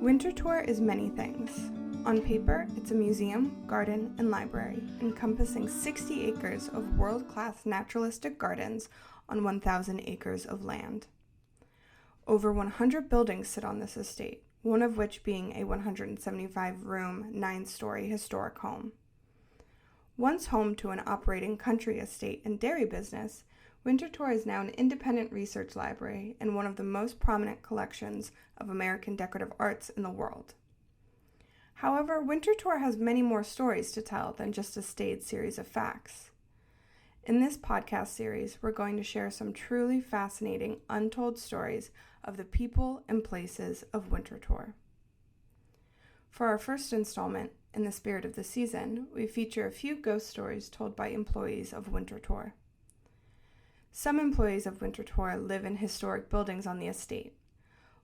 Winterthur is many things. On paper, it's a museum, garden, and library, encompassing 60 acres of world-class naturalistic gardens on 1,000 acres of land. Over 100 buildings sit on this estate, one of which being a 175-room, 9-story historic home. Once home to an operating country estate and dairy business, Winterthur is now an independent research library and one of the most prominent collections of American decorative arts in the world. However, Winterthur has many more stories to tell than just a staid series of facts. In this podcast series, we're going to share some truly fascinating, untold stories of the people and places of Winterthur. For our first installment, in the spirit of the season, we feature a few ghost stories told by employees of Winterthur. Some employees of Winterthur live in historic buildings on the estate.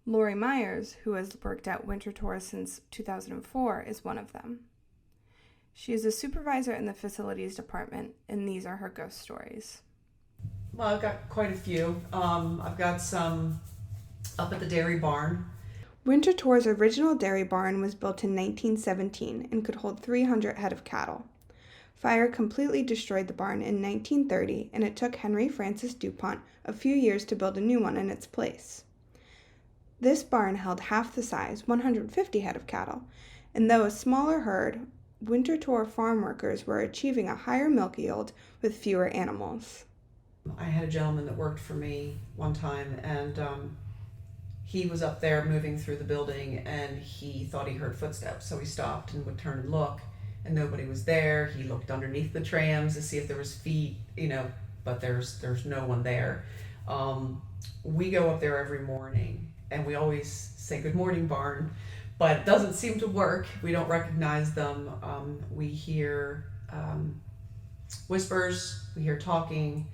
Lori Myers, who has worked at Winterthur since 2004, is one of them. She is a supervisor in the facilities department, and these are her ghost stories. Well, I've got quite a few. I've got some up at the dairy barn. Winterthur's original dairy barn was built in 1917 and could hold 300 head of cattle. Fire completely destroyed the barn in 1930, and it took Henry Francis DuPont a few years to build a new one in its place. This barn held half the size, 150 head of cattle, and though a smaller herd, Winterthur farm workers were achieving a higher milk yield with fewer animals. I had a gentleman that worked for me one time, and he was up there moving through the building, and he thought he heard footsteps, so he stopped and would turn and look, and nobody was there. He looked underneath the trams to see if there was feet, but there's no one there. We go up there every morning, and we always say, "Good morning, barn," but it doesn't seem to work. We don't recognize them. We hear whispers, we hear talking,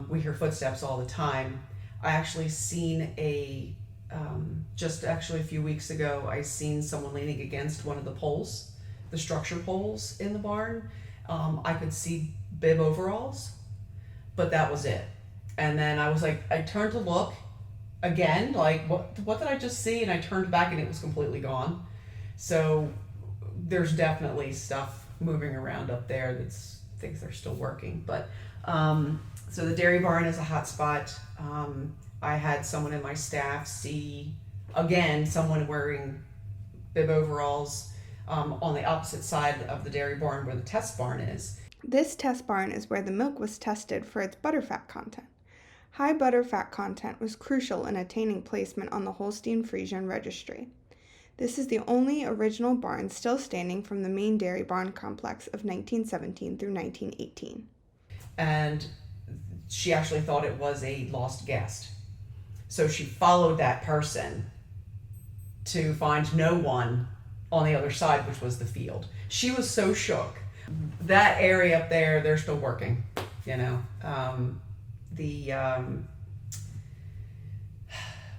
we hear footsteps all the time. I actually seen just a few weeks ago, I seen someone leaning against one of the poles, the structure poles in the barn. I could see bib overalls, but that was it. And then I turned to look again, what did I just see? And I turned back and it was completely gone. So there's definitely stuff moving around up there that's things they're still working. But so the dairy barn is a hot spot. I had someone in my staff see, again, someone wearing bib overalls on the opposite side of the dairy barn where the test barn is. This test barn is where the milk was tested for its butterfat content. High butterfat content was crucial in attaining placement on the Holstein-Friesian registry. This is the only original barn still standing from the main dairy barn complex of 1917 through 1918. And she actually thought it was a lost guest. So she followed that person to find no one on the other side, which was the field. She was so shook. That area up there, they're still working,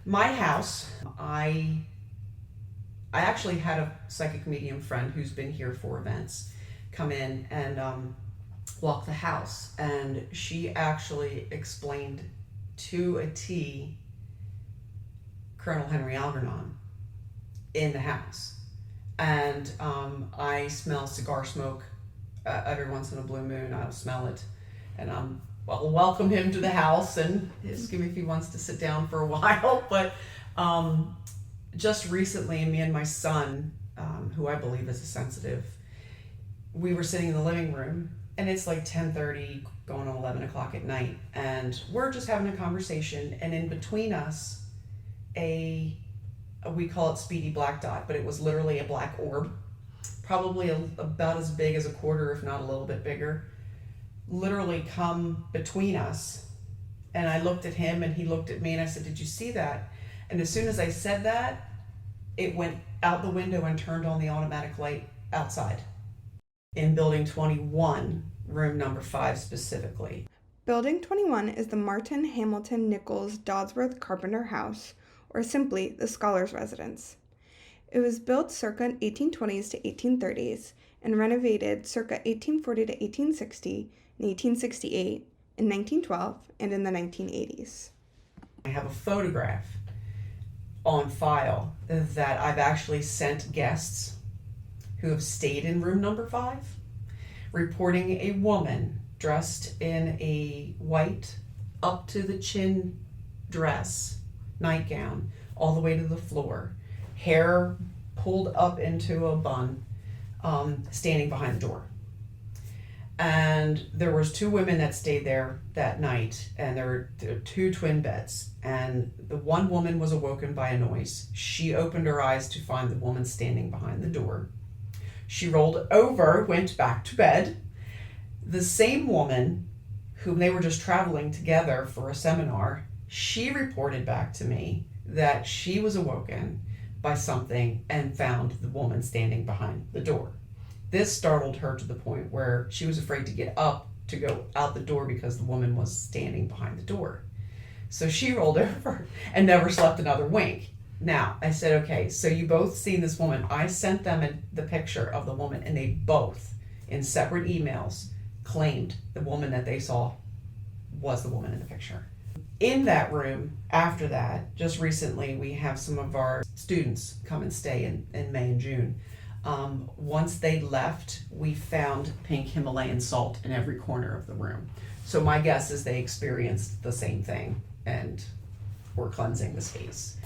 my house, I actually had a psychic medium friend who's been here for events come in and walk the house, and she actually explained to a T Colonel Henry Algernon in the house. And I smell cigar smoke every once in a blue moon. I'll smell it, and I'll welcome him to the house and ask him if he wants to sit down for a while. But just recently, me and my son, who I believe is a sensitive, we were sitting in the living room, and it's like 10:30, going on 11 o'clock at night, and we're just having a conversation, and in between us, we call it Speedy Black Dot, but it was literally a black orb, probably about as big as a quarter, if not a little bit bigger, literally come between us. And I looked at him and he looked at me, and I said, "Did you see that?" And as soon as I said that, it went out the window and turned on the automatic light outside in building 21, room number 5 specifically. Building 21 is the Martin Hamilton Nichols Dodsworth Carpenter House, or simply the Scholars' Residence. It was built circa 1820s to 1830s and renovated circa 1840 to 1860, in 1868, in 1912, and in the 1980s. I have a photograph on file that I've actually sent guests who have stayed in room number 5, reporting a woman dressed in a white up to the chin dress, nightgown, all the way to the floor, hair pulled up into a bun, standing behind the door. And there was 2 women that stayed there that night, and there were 2 twin beds. And the one woman was awoken by a noise. She opened her eyes to find the woman standing behind the door. She rolled over, went back to bed. The same woman, whom they were just traveling together for a seminar, she reported back to me that she was awoken by something and found the woman standing behind the door. This startled her to the point where she was afraid to get up to go out the door because the woman was standing behind the door. So she rolled over and never slept another wink. Now, I said, okay, so you both seen this woman. I sent them the picture of the woman, and they both, in separate emails, claimed the woman that they saw was the woman in the picture. In that room, after that, just recently, we have some of our students come and stay in May and June. Once they left, we found pink Himalayan salt in every corner of the room. So my guess is they experienced the same thing and were cleansing the space.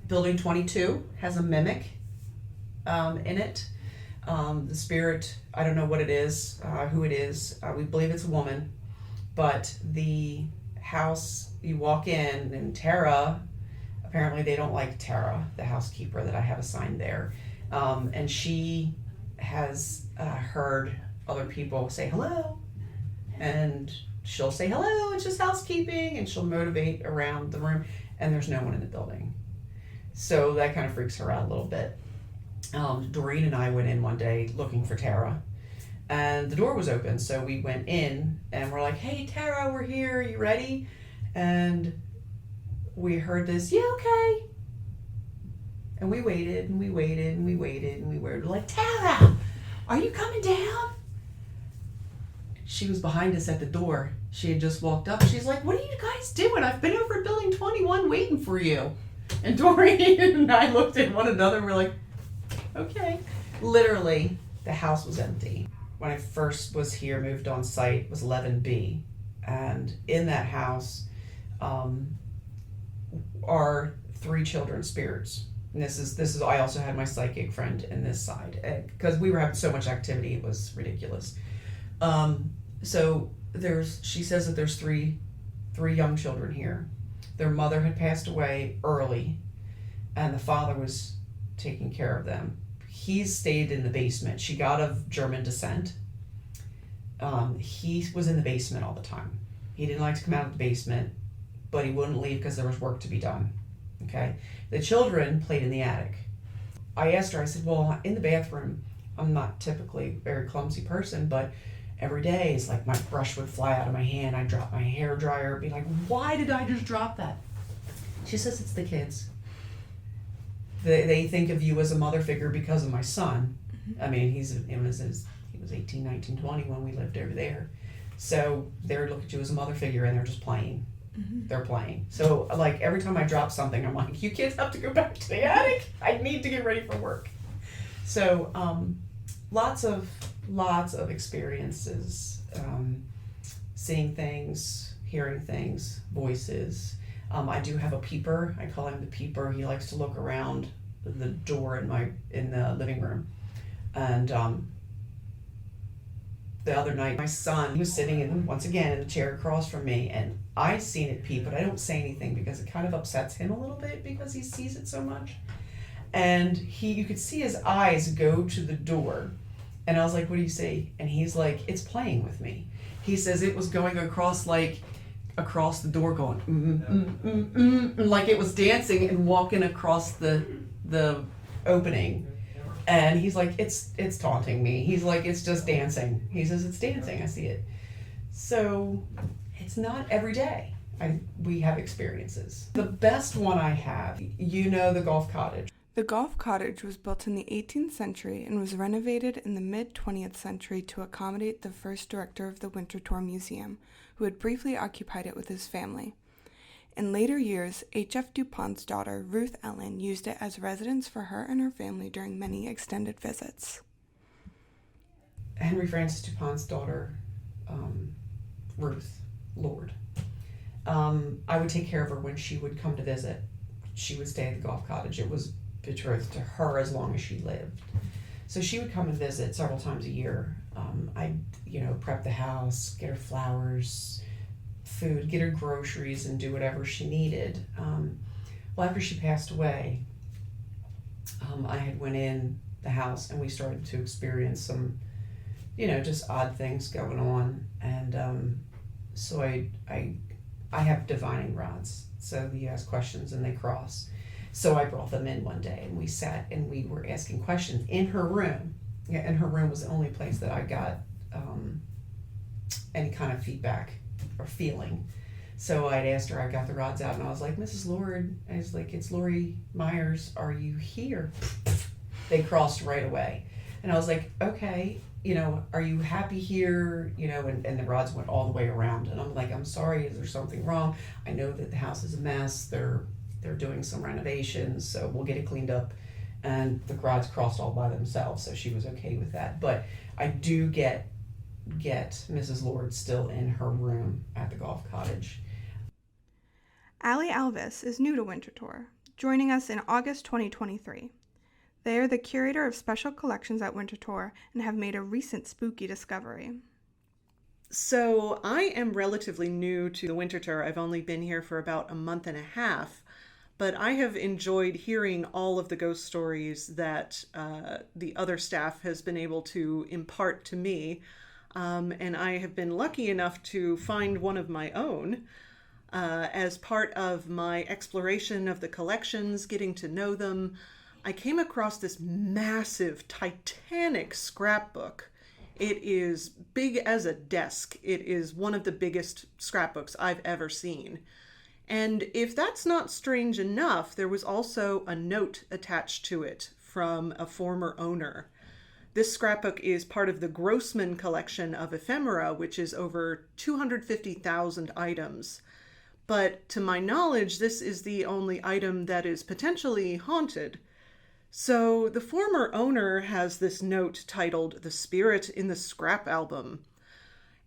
Building 22 has a mimic in it. The spirit, I don't know what it is, who it is. We believe it's a woman. But the house, you walk in, and Tara, apparently they don't like Tara, the housekeeper that I have assigned there. And she has heard other people say hello. And she'll say hello, it's just housekeeping. And she'll motivate around the room. And there's no one in the building. So that kind of freaks her out a little bit. Doreen and I went in one day looking for Tara. And the door was open, so we went in and we're like, hey, Tara, we're here, you ready? And we heard this, yeah, okay. And we waited and we waited and we waited and we were like, Tara, are you coming down? She was behind us at the door. She had just walked up. She's like, what are you guys doing? I've been over at building 21 waiting for you. And Doreen and I looked at one another and we're like, okay. Literally, the house was empty. When I first was here, moved on site, was 11B. And in that house are 3 children's spirits. And this is I also had my psychic friend in this side. Because we were having so much activity, it was ridiculous. So she says that there's three young children here. Their mother had passed away early, and the father was taking care of them. He stayed in the basement. She got of German descent. He was in the basement all the time. He didn't like to come out of the basement, but he wouldn't leave because there was work to be done. Okay? The children played in the attic. I asked her, I said, well, in the bathroom, I'm not typically a very clumsy person, but every day it's like my brush would fly out of my hand. I'd drop my hair dryer, be like, why did I just drop that? She says it's the kids. They think of you as a mother figure because of my son. I mean, he was 18, 19, 20 when we lived over there. So they look at you as a mother figure and they're just playing. Mm-hmm. They're playing. So like every time I drop something, I'm like, you kids have to go back to the attic. I need to get ready for work. So lots of experiences, seeing things, hearing things, voices. I do have a peeper. I call him the peeper. He likes to look around the door in the living room. And the other night, my son, he was sitting once again in the chair across from me, and I seen it peep, but I don't say anything because it kind of upsets him a little bit because he sees it so much. And you could see his eyes go to the door. And I was like, what do you see? And he's like, it's playing with me. He says it was going across the door going, like it was dancing and walking across the opening. And he's like, it's taunting me. He's like, it's just dancing. He says, it's dancing. I see it. So it's not every day we have experiences. The best one I have, the Golf Cottage. The Golf Cottage was built in the 18th century and was renovated in the mid-20th century to accommodate the first director of the Winterthur Museum, who had briefly occupied it with his family. In later years, H.F. DuPont's daughter, Ruth Ellen, used it as residence for her and her family during many extended visits. Henry Francis DuPont's daughter, Ruth Lord, I would take care of her when she would come to visit. She would stay at the golf cottage. It was betrothed to her as long as she lived. So she would come and visit several times a year. I'd, prep the house, get her flowers, food, get her groceries, and do whatever she needed. Well, after she passed away, I had went in the house and we started to experience some, just odd things going on. And so I have divining rods. So you ask questions and they cross. So I brought them in one day and we sat and we were asking questions in her room. Yeah, and her room was the only place that I got any kind of feedback or feeling. So I'd asked her, I got the rods out and I was like, Mrs. Lord, I was like, it's Lori Myers, are you here? They crossed right away. And I was like, okay, are you happy here? And the rods went all the way around. And I'm like, I'm sorry, is there something wrong? I know that the house is a mess. They're doing some renovations, so we'll get it cleaned up. And the rods crossed all by themselves, so she was okay with that. But I do get Mrs. Lord still in her room at the golf cottage. Allie Alvis is new to Winterthur, joining us in August 2023. They are the curator of special collections at Winterthur and have made a recent spooky discovery. So I am relatively new to Winterthur. I've only been here for about a month and a half, but I have enjoyed hearing all of the ghost stories that the other staff has been able to impart to me. And I have been lucky enough to find one of my own as part of my exploration of the collections, getting to know them. I came across this massive, titanic scrapbook. It is big as a desk. It is one of the biggest scrapbooks I've ever seen. And if that's not strange enough, there was also a note attached to it from a former owner. This scrapbook is part of the Grossman collection of ephemera, which is over 250,000 items. But to my knowledge, this is the only item that is potentially haunted. So the former owner has this note titled "The Spirit in the Scrap Album."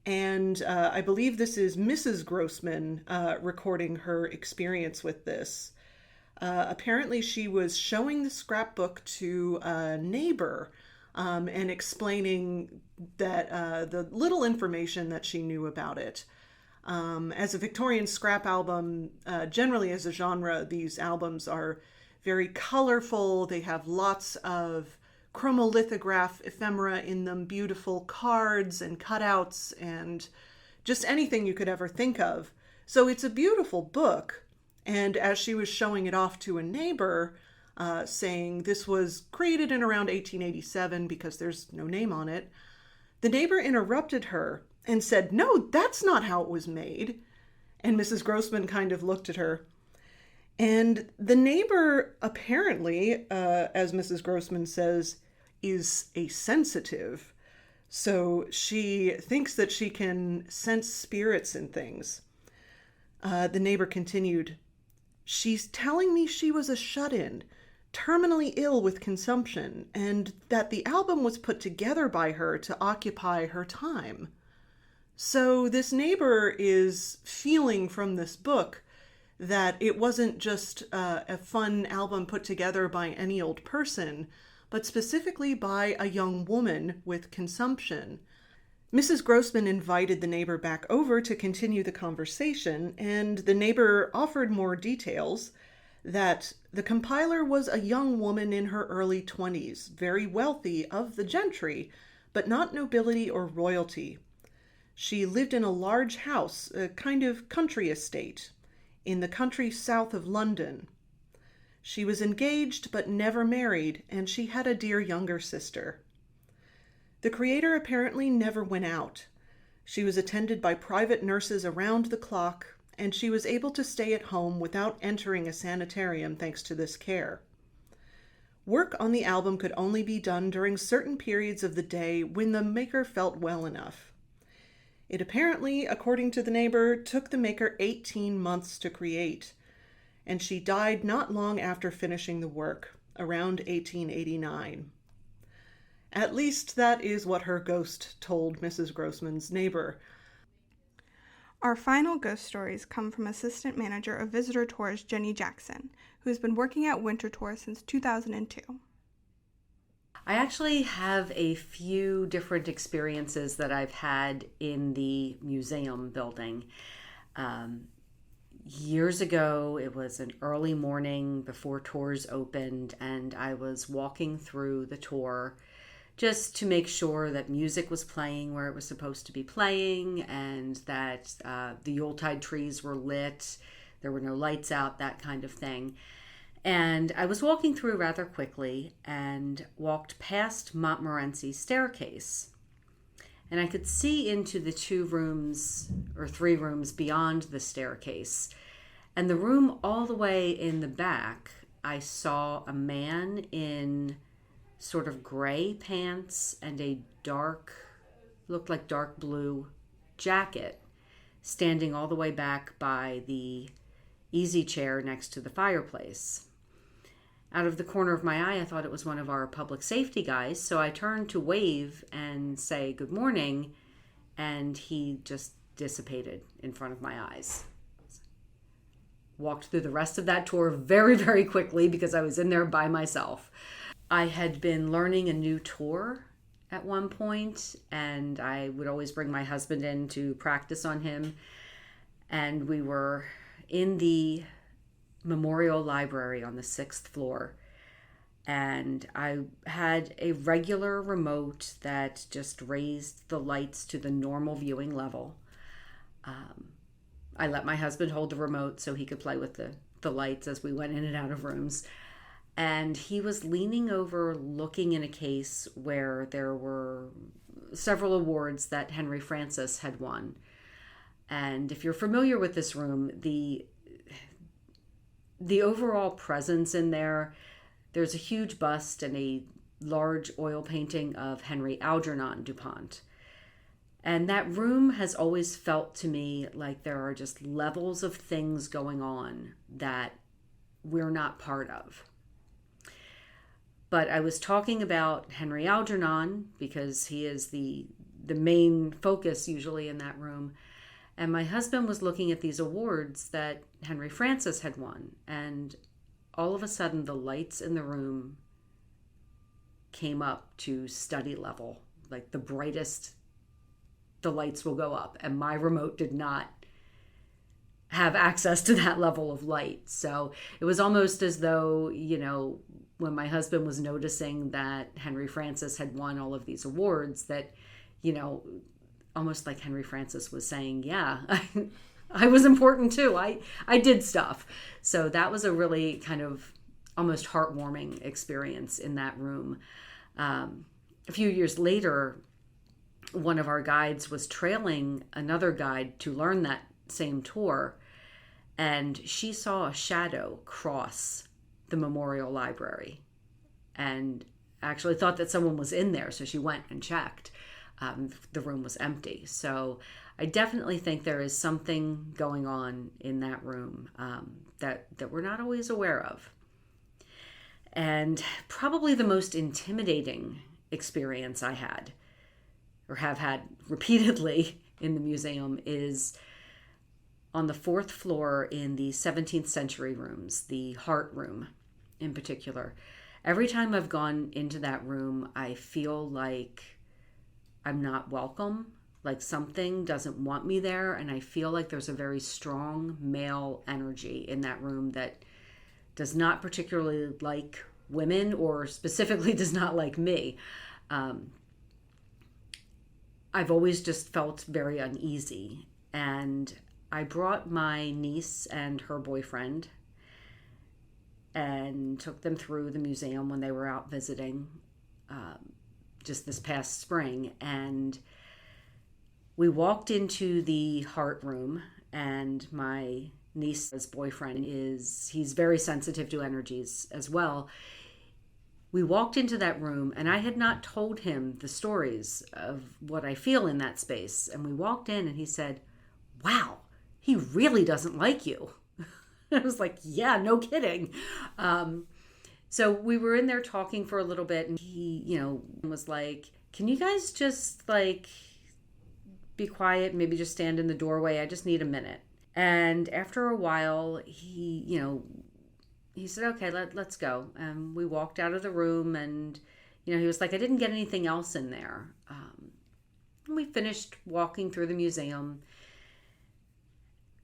And I believe this is Mrs. Grossman recording her experience with this. Apparently she was showing the scrapbook to a neighbor and explaining that the little information that she knew about it. As a Victorian scrap album, generally as a genre, these albums are very colorful. They have lots of chromolithograph ephemera in them, beautiful cards and cutouts and just anything you could ever think of. So it's a beautiful book. And as she was showing it off to a neighbor, saying this was created in around 1887 because there's no name on it, the neighbor interrupted her and said, "No, that's not how it was made." And Mrs. Grossman kind of looked at her. And the neighbor apparently, as Mrs. Grossman says, is a sensitive. So she thinks that she can sense spirits and things. The neighbor continued, "She's telling me she was a shut-in, terminally ill with consumption, and that the album was put together by her to occupy her time." So this neighbor is feeling from this book that it wasn't just a fun album put together by any old person, but specifically by a young woman with consumption. Mrs. Grossman invited the neighbor back over to continue the conversation, and the neighbor offered more details that the compiler was a young woman in her early 20s, very wealthy, of the gentry, but not nobility or royalty. She lived in a large house, a kind of country estate, in the country south of London. She was engaged but never married, and she had a dear younger sister. The creator apparently never went out. She was attended by private nurses around the clock, and she was able to stay at home without entering a sanitarium thanks to this care. Work on the album could only be done during certain periods of the day when the maker felt well enough. It apparently, according to the neighbor, took the maker 18 months to create, and she died not long after finishing the work, around 1889. At least that is what her ghost told Mrs. Grossman's neighbor. Our final ghost stories come from Assistant Manager of Visitor Tours Jenny Jackson, who has been working at Winterthur since 2002. I actually have a few different experiences that I've had in the museum building. Years ago, it was an early morning before tours opened, and I was walking through the tour just to make sure that music was playing where it was supposed to be playing, and that the Yuletide trees were lit, there were no lights out, that kind of thing. And I was walking through rather quickly and walked past Montmorency's staircase. And I could see into the 2 rooms or 3 rooms beyond the staircase. And the room all the way in the back, I saw a man in sort of gray pants and a looked like dark blue jacket, standing all the way back by the easy chair next to the fireplace. Out of the corner of my eye, I thought it was one of our public safety guys, so I turned to wave and say good morning, and he just dissipated in front of my eyes. Walked through the rest of that tour very, very quickly because I was in there by myself. I had been learning a new tour at one point, and I would always bring my husband in to practice on him, and we were in the Memorial Library on the 6th floor, and I had a regular remote that just raised the lights to the normal viewing level. I let my husband hold the remote so he could play with the lights as we went in and out of rooms, and he was leaning over looking in a case where there were several awards that Henry Francis had won. And if you're familiar with this room, the overall presence in there's a huge bust and a large oil painting of Henry Algernon DuPont. And that room has always felt to me like there are just levels of things going on that we're not part of. But I was talking about Henry Algernon because he is the main focus usually in that room. And my husband was looking at these awards that Henry Francis had won. And all of a sudden, the lights in the room came up to study level. Like the brightest, the lights will go up. And my remote did not have access to that level of light. So it was almost as though, when my husband was noticing that Henry Francis had won all of these awards, that, almost like Henry Francis was saying, yeah, I was important too. I did stuff. So that was a really kind of almost heartwarming experience in that room. A few years later, one of our guides was trailing another guide to learn that same tour, and she saw a shadow cross the Memorial Library and actually thought that someone was in there, so she went and checked. The room was empty. So I definitely think there is something going on in that room that we're not always aware of. And probably the most intimidating experience I had, or have had repeatedly in the museum, is on the 4th floor in the 17th century rooms, the Heart Room in particular. Every time I've gone into that room, I feel like I'm not welcome, like something doesn't want me there, and I feel like there's a very strong male energy in that room that does not particularly like women, or specifically does not like me. I've always just felt very uneasy, and I brought my niece and her boyfriend and took them through the museum when they were out visiting just this past spring. And we walked into the Heart Room, and my niece's boyfriend he's very sensitive to energies as well. We walked into that room, and I had not told him the stories of what I feel in that space. And we walked in, and he said, "Wow, he really doesn't like you." I was like, "Yeah, no kidding." So we were in there talking for a little bit, and he, was like, "Can you guys just be quiet, maybe just stand in the doorway? I just need a minute." And after a while, he said, "Okay, let's go." And we walked out of the room, and, he was like, "I didn't get anything else in there." And we finished walking through the museum.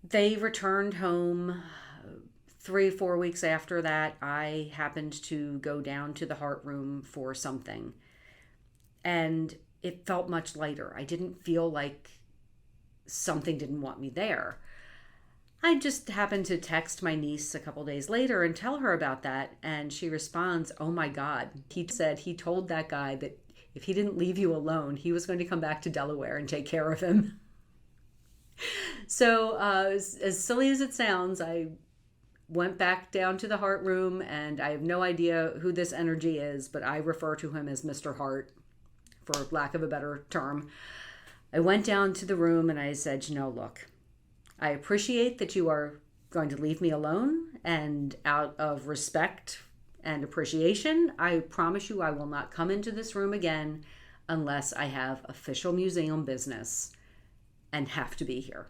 They returned home. 3-4 weeks after that, I happened to go down to the heart room for something. And it felt much lighter. I didn't feel like something didn't want me there. I just happened to text my niece a couple days later and tell her about that. And she responds, "Oh my God." He said he told that guy that if he didn't leave you alone, he was going to come back to Delaware and take care of him. So as silly as it sounds, I went back down to the heart room, and I have no idea who this energy is, but I refer to him as Mr. Hart, for lack of a better term. I went down to the room and I said, "Look, I appreciate that you are going to leave me alone, and out of respect and appreciation, I promise you I will not come into this room again unless I have official museum business and have to be here.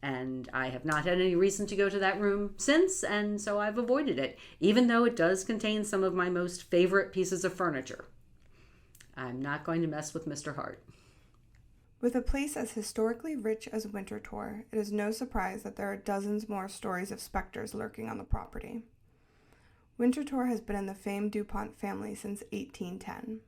And I have not had any reason to go to that room since, and so I've avoided it, even though it does contain some of my most favorite pieces of furniture. I'm not going to mess with Mr. Hart." With a place as historically rich as Winterthur, it is no surprise that there are dozens more stories of specters lurking on the property. Winterthur has been in the famed DuPont family since 1810.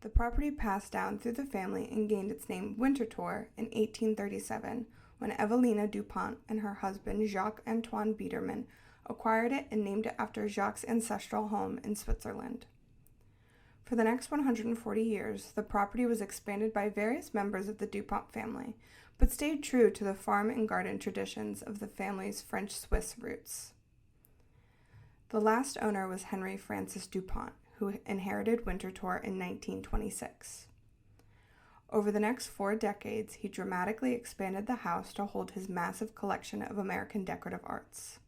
The property passed down through the family and gained its name Winterthur in 1837, when Evelina DuPont and her husband Jacques-Antoine Biedermann acquired it and named it after Jacques' ancestral home in Switzerland. For the next 140 years, the property was expanded by various members of the DuPont family, but stayed true to the farm and garden traditions of the family's French-Swiss roots. The last owner was Henry Francis DuPont, who inherited Winterthur in 1926. Over the next 4 decades, he dramatically expanded the house to hold his massive collection of American decorative arts.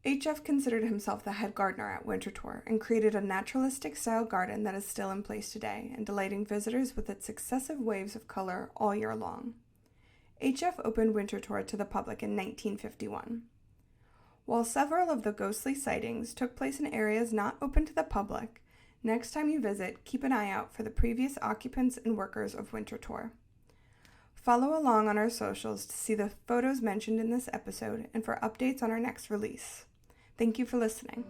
H.F. considered himself the head gardener at Winterthur and created a naturalistic-style garden that is still in place today and delighting visitors with its successive waves of color all year long. H.F. opened Winterthur to the public in 1951. While several of the ghostly sightings took place in areas not open to the public, next time you visit, keep an eye out for the previous occupants and workers of Winterthur. Follow along on our socials to see the photos mentioned in this episode and for updates on our next release. Thank you for listening.